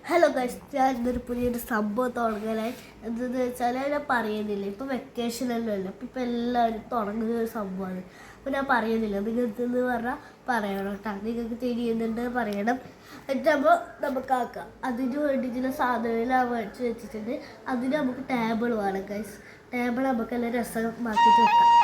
Hello guys, ഞാൻ ഇന്നൊരു പുതിയൊരു സംഭവം തുടങ്ങാനായി. എന്താണെന്ന് വെച്ചാൽ ഞാൻ പറയുന്നില്ല, ഇപ്പോൾ വെക്കേഷനല്ലോ അല്ല, അപ്പോൾ എല്ലാവരും തുടങ്ങുന്ന ഒരു സംഭവമാണ്. അപ്പോൾ ഞാൻ പറയുന്നില്ല, നിങ്ങൾക്ക് എന്തെന്ന് പറഞ്ഞാൽ പറയണം കേട്ടോ. നിങ്ങൾക്ക് തിരിയുന്നുണ്ട് പറയണം, എന്നിട്ടാകുമ്പോൾ നമുക്കാക്കാം. അതിന് വേണ്ടിയിട്ടുള്ള സാധനങ്ങൾ ഞാൻ മേടിച്ച് വെച്ചിട്ടുണ്ട്. അതിന് നമുക്ക് ടേബിൾ വേണം ഗൈസ്. ടേബിൾ നമുക്ക് എല്ലാം രസമാക്കിയിട്ട് വെക്കാം.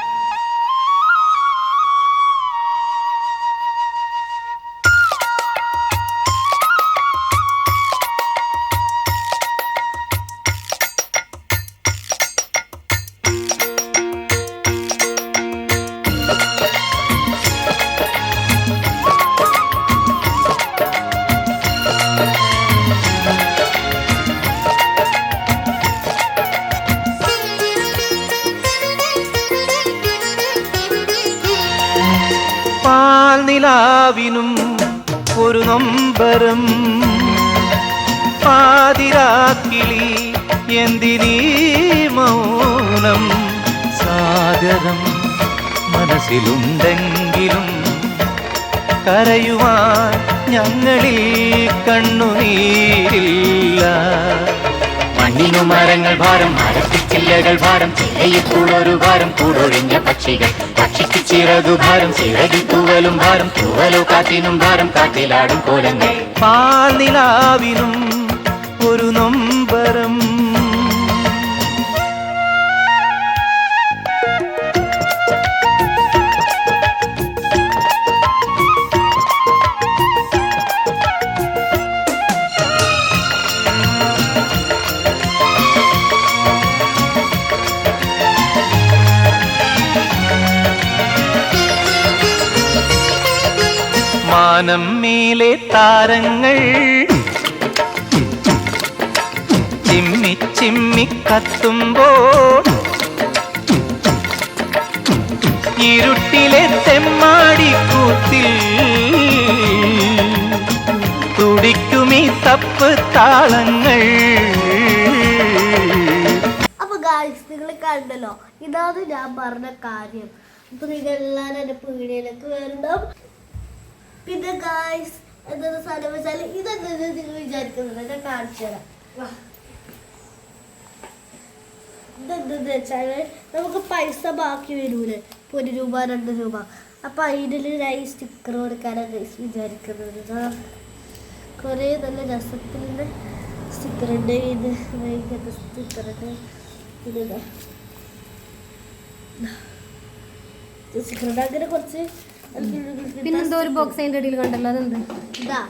പാൽനിലാവിനും ഒരു നൊമ്പരം, പാതിരാക്കിളി എന്തിനീ മൗനം. സാഗരം മനസ്സിലുണ്ടെങ്കിലും കരയുവാൻ ഞങ്ങളിൽ കണ്ണുനീരില്ല. മണ്ണിനു മരങ്ങൾ ഭാരം, മരത്തിച്ചില്ലകൾ ഭാരം, ചിലയിൽക്കൂടൊരു ഭാരം, കൂടൊഴിഞ്ഞ പക്ഷികൾ പക്ഷിക്ക് ചിറകു ഭാരം, ചിറകിൽ തൂവലും ഭാരം, തൂവലോ കാറ്റിനും ഭാരം, കാറ്റിലാടും കോലങ്ങൾ. പാൽനിലാവിനും ഒരു നൊമ്പരം. മാനം മേലെ താരങ്ങൾ ചിമ്മി ചിമ്മി കത്തുമ്പോൾ, ഇരുട്ടിലെ തെമ്മാടിക്കൂത്തിൽ തുടിക്കുമീ തപ്പ് താളങ്ങൾ. അപ്പൊ ഗായ്സ്, നിങ്ങൾ കണ്ടല്ലോ, ഇതാണ് ഞാൻ പറഞ്ഞ കാര്യം. അപ്പൊ നിങ്ങൾ എല്ലാവരും എൻ്റെ പീടികയിലേക്ക് വരണം. പിന്നെ ഗായ്സ്, എന്താ സാധനം വെച്ചാൽ ഇതെന്താ നിങ്ങൾ വിചാരിക്കുന്നത് ഞാൻ കാണിച്ചു തരാം. ഇതെന്തെന്ന് വെച്ചാൽ നമുക്ക് പൈസ ബാക്കി വരൂലേ, ഇപ്പോൾ 1 രൂപ 2 രൂപ. അപ്പം അതിൽ ഞാൻ ഈ സ്റ്റിക്കർ കൊടുക്കാനാണ് ഗൈസ് വിചാരിക്കുന്നത്. കുറേ നല്ല രസത്തിൻ്റെ സ്റ്റിക്കറുണ്ട്. ഇത് ഇങ്ങനത്തെ സ്റ്റിക്കറുണ്ട്. ഇതാ സ്റ്റിക്കറുണ്ട്. അങ്ങനെ കുറച്ച്. പിന്നെന്തോ ഒരു ബോക്സ് അതിൻ്റെ ഇടയിൽ കണ്ടല്ലോ, അതെന്ത്? ഇതാ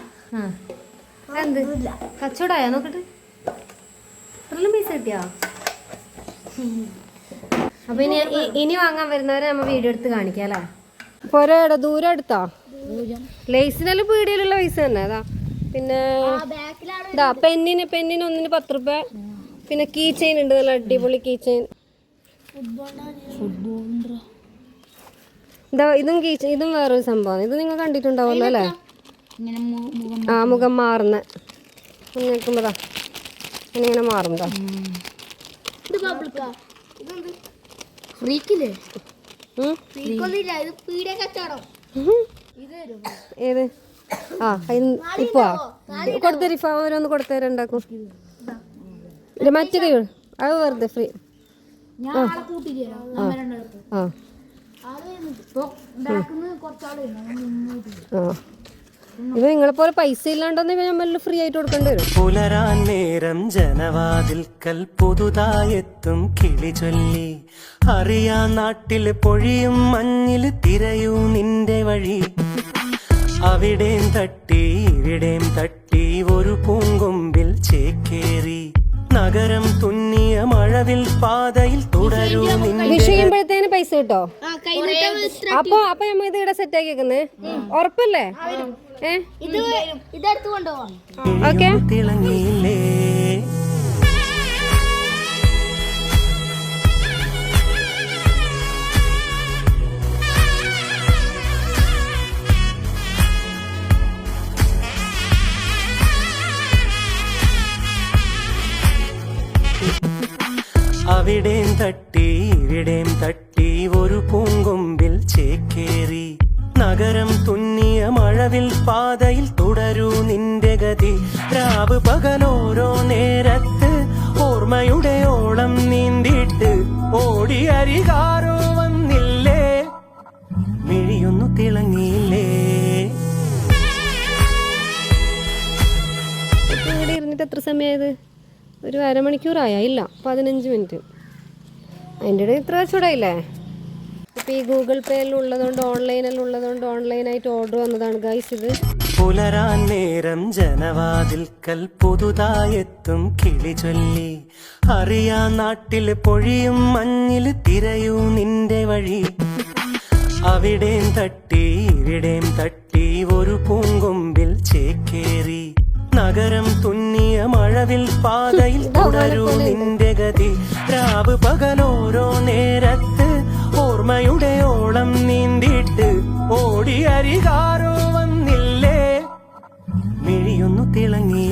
എന്ത് കച്ചവടമായോ നോക്കട്ടെ. ഇത്രയും പൈസ കിട്ടിയോ? അപ്പൊ ഇനി വാങ്ങാൻ വരുന്നവരെ നമ്മ വീഡിയോ എടുത്ത് കാണിക്കാം അല്ലേ. പോരാടോ, ദൂരം എടുത്തോ? ലേസിനെല്ലാം പീടിയിലുള്ള പൈസ തന്നെ. അതാ പിന്നെ ഇതാ പെന്നിന് ഒന്നിന് 10 രൂപ. പിന്നെ കീ ചെയിൻ ഉണ്ട്, നല്ല അടിപൊളി കീ ചെയിൻ. ഇതാ ഇതും വേറൊരു സംഭവം. ഇത് നിങ്ങൾ കണ്ടിട്ടുണ്ടാവുമല്ലോ അല്ലേ? ആ, മുഖം മാറുന്ന നിൽക്കുമ്പോതാ ഇങ്ങനെ മാറുന്നതാ. ഏത്? ആ, ഇപ്പൊ കൊടുത്തരിഫ ഓരോന്ന് കൊടുത്തരണ്ടാക്കും. മറ്റേ അത് വെറുതെ ഫ്രീ. ആ, ഇവ നിങ്ങളെ പോലെ പൈസ ഇല്ലാണ്ടെന്ന് നമ്മൾ ഫ്രീ ആയിട്ട് കൊടുക്കേണ്ടി വരും. പുലരാൻ നേരം ജനവാതിൽക്കൽ പുതുതായെത്തും കിളി ചൊല്ലി, അറിയാ നാട്ടിൽ പൊഴിയും മഞ്ഞിൽ തിരയൂ നിന്റെ വഴി. അവിടേം തട്ടി ഇവിടേം തട്ടി ഒരു പൂങ്കൊമ്പിൽ ചേക്കേറി, നഗരം തുന്നിയ മഴവിൽ പാതയിൽ തുടരൂ. വിഷയുമ്പോഴത്തേന് പൈസ കിട്ടോ? അപ്പൊ നമ്മ ഇത് ഇവിടെ സെറ്റ് ആക്കിയേക്കുന്നേ ഉറപ്പല്ലേ? ഓക്കെ. തിളങ്ങിയില്ലേ അവിടേം തട്ടി ഇവിടേം തട്ടി ഒരു പൂങ്കൊമ്പിൽ ചേക്കേറി, നഗരം തുന്നിയ മഴവിൽ പാതയിൽ തുടരൂ നിന്റെ ഗതി. രാവ് പകലോരോ നേരത്ത് ഓർമ്മയുടെ ഓളം നീന്തിയിട്ട് ഓടിയരികാരോ വന്നില്ലേ, മിഴിയൊന്നു തിളങ്ങിയില്ലേ. ഇവിടെ ഇരുന്നിട്ട് എത്ര സമയമായത്? ഒരു അരമണിക്കൂറായ? ഇല്ല, 15 മിനിറ്റ്. അതിൻ്റെ ഇടയിൽ ഇത്ര ചൂടായില്ലേ? ഇപ്പോൾ ഈ ഗൂഗിൾ പേയിൽ ഉള്ളതുകൊണ്ട് ഓൺലൈനായിട്ട് ഓർഡർ വന്നതാണ് ഗൈസ് ഇത്. പുലരാൻ നേരം ജനവാതിൽക്കൽ പുതുതായെത്തും കിളി ചൊല്ലി. അറിയാ നാട്ടിൽ പൊഴിയും മഞ്ഞിൽ തിരയൂ നിന്റെ വഴി. അവിടേം തട്ടി ഇവിടേം തട്ടി ഒരു പൂങ്കൊമ്പിൽ ചേക്കേറി. നഗരം തുന്നിയ മഴവിൽ പാതയിൽ തുടരൂ നിന്റെ ഗതി. രാവ് പകലോരോ നേരത്ത് ഓർമ്മയുടെ ഓളം നീന്തിയിട്ട് ഓടിയരികാരോ വന്നില്ലേ, മിഴിയൊന്നു തിളങ്ങി